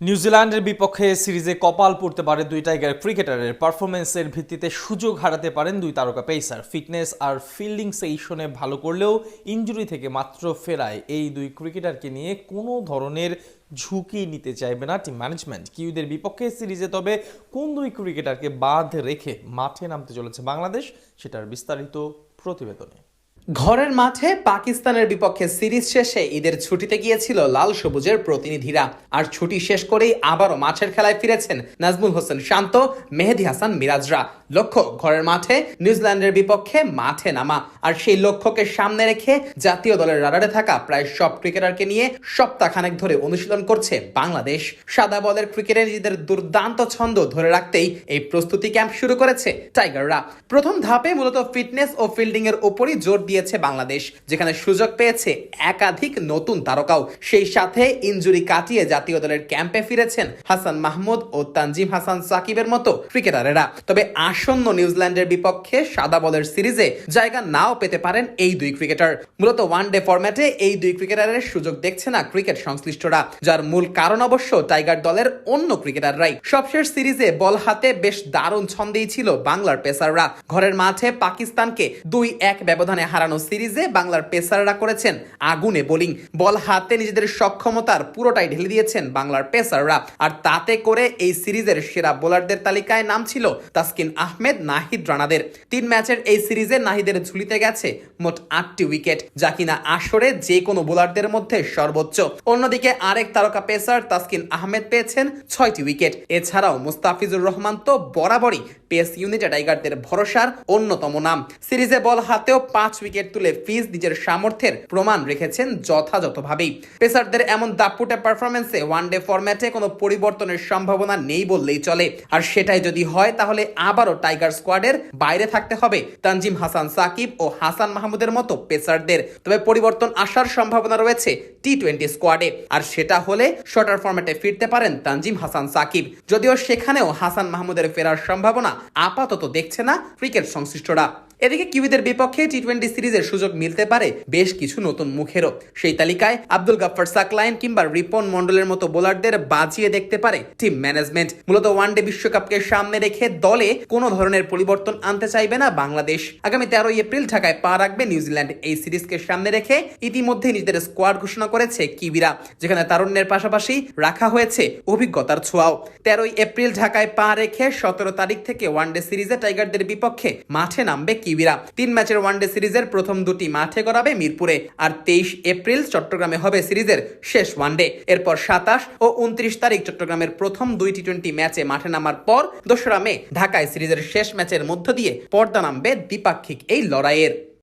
নিউজিল্যান্ডের বিপক্ষে সিরিজে কপাল পড়তে পারে দুই টাইগার ক্রিকেটারের পারফরমেন্সের ভিত্তিতে সুযোগ হারাতে পারেন দুই তারকা পেসার। ফিটনেস আর ফিল্ডিং সেশনে ভালো করলেও ইনজুরি থেকে মাত্র ফেরায় এই দুই ক্রিকেটারকে নিয়ে কোনো ধরনের ঝুঁকি নিতে চাইবে না টিম ম্যানেজমেন্ট। কিউদের বিপক্ষে সিরিজে তবে কোন দুই ক্রিকেটারকে বাদ রেখে মাঠে নামতে চলেছে বাংলাদেশ, সেটার বিস্তারিত প্রতিবেদনে। ঘরের মাঠে পাকিস্তানের বিপক্ষে সিরিজ শেষে ঈদের ছুটিতে গিয়েছিল লাল সবুজের প্রতিনিধিরা। আর ছুটি শেষ করেই আবারও মাঠের খেলায় ফিরেছেন নাজমুল হোসেন শান্ত, মেহেদী হাসান মিরাজরা। লক্ষ্য ঘরের মাঠে নিউজিল্যান্ডের বিপক্ষে মাঠে নামা। আর সেই লক্ষ্যকে সামনে রেখে জাতীয় দলের রাডারে থাকা প্রায় সব ক্রিকেটারকে নিয়ে সপ্তাহখানেক ধরে অনুশীলন করছে বাংলাদেশ। সাদা বলের ক্রিকেটে নিজেদের দুর্দান্ত ছন্দ ধরে রাখতেই এই প্রস্তুতি ক্যাম্প শুরু করেছে টাইগাররা। প্রথম ধাপে মূলত ফিটনেস ও ফিল্ডিং এর উপরই জোর দিয়েছে বাংলাদেশ, যেখানে সুযোগ পেয়েছে একাধিক নতুন তারকাও। সেই সাথে ইনজুরি কাটিয়ে জাতীয় দলের ক্যাম্পে ফিরেছেন হাসান মাহমুদ ও তানজিম হাসান সাকিবের মতো ক্রিকেটারেরা। তবে আসন্ন নিউজিল্যান্ডের বিপক্ষে সাদা বলের সিরিজে জায়গা নাও পেতে পারেন এই দুই ক্রিকেটার। মূলত ওয়ানডে ফরম্যাটে এই দুই ক্রিকেটারের সুযোগ দেখছে না ক্রিকেট সংশ্লিষ্টরা, যার মূল কারণ অবশ্য টাইগার দলের অন্য ক্রিকেটাররাই। সবশেষ সিরিজে বল হাতে বেশ দারুণ ছন্দেই ছিল বাংলার পেসাররা। ঘরের মাঠে পাকিস্তানকে 2-1 ব্যবধানে হারানো সিরিজে বাংলার পেসাররা করেছেন আগুনে বোলিং। বল হাতে নিজেদের সক্ষমতার পুরোটাই ঢেলে দিয়েছেন বাংলার পেসাররা। আর তাতে করে এই সিরিজের সেরা বোলারদের তালিকায় নাম ছিল তাসকিন আহমেদ, নাহিদ রানাদের। 3 ম্যাচের এই সিরিজে নাহিদের ঝুলিতে গেছে মোট 8টি উইকেট, যা কিনা আসরে যে কোনো বোলারদের মধ্যে সর্বোচ্চ। অন্যদিকে আরেক তারকা পেসার তাসকিন আহমেদ পেয়েছেন 6টি উইকেট। এছাড়াও মুস্তাফিজুর রহমান তো বরাবরই পেস ইউনিটে টাইগারদের ভরসার অন্যতম নাম। সিরিজে বল হাতেও 5 উইকেট তুলে ফিজ নিজের সামর্থ্যের প্রমাণ রেখেছেন যথাযথভাবেই। পেসারদের এমন দাপুটে পারফরমেন্সে ওয়ানডে ফরম্যাটে কোনো পরিবর্তনের সম্ভাবনা নেই বললেই চলে। আর সেটাই যদি হয় তাহলে আবারও টাইগার স্কোয়াডের বাইরে থাকতে হবে তানজিম হাসান সাকিব ও হাসান মাহমুদের মতো পেসারদের। তবে পরিবর্তন আসার সম্ভাবনা রয়েছে টি-20 স্কোয়াডে। আর সেটা হলে শর্টার ফরম্যাটে ফিরতে পারেন তানজিম হাসান সাকিব, যদিও সেখানেও হাসান মাহমুদের ফেরার সম্ভাবনা আপাতত দেখছে না ক্রিকেট সংশ্লিষ্টরা। এদিকে কিউইদের বিপক্ষে টি-20 সিরিজের সুযোগ মিলতে পারে বেশ কিছু নতুন মুখেরও। সেই তালিকায় আব্দুল গাফফার সাকলাইন কিংবা রিপন মন্ডলের মতো বোলারদের বাজিয়ে দেখতে পারে টিম ম্যানেজমেন্ট। মূলত ওয়ানডে বিশ্বকাপকে সামনে রেখে দলে কোনো ধরনের পরিবর্তন আনতে চাইবে না বাংলাদেশ। আগামী 13 এপ্রিল ঢাকায় পা রাখবে নিউজিল্যান্ড। এই সিরিজকে সামনে রেখে ইতিমধ্যে নিজেদের স্কোয়াড ঘোষণা করেছে কিউইরা, যেখানে তারুণ্যের পাশাপাশি রাখা হয়েছে অভিজ্ঞতার ছোঁয়াও। 13 এপ্রিল ঢাকায় পা রেখে 17 তারিখ থেকে ওয়ানডে সিরিজে টাইগারদের বিপক্ষে মাঠে নামবে কিউইরা। 3 ম্যাচের ওয়ানডে সিরিজের প্রথম 2টি মাঠে করাবে মিরপুরে। আর 23 এপ্রিল চট্টগ্রামে হবে সিরিজের শেষ ওয়ানডে। এরপর 27 ও 29 তারিখ চট্টগ্রামের প্রথম 2 টি20 ম্যাচে মাঠে নামার পর 2রা মে ঢাকায় সিরিজের শেষ ম্যাচের মধ্য দিয়ে পর্দা নামবে দ্বিপাক্ষিক এই লড়াইয়ের।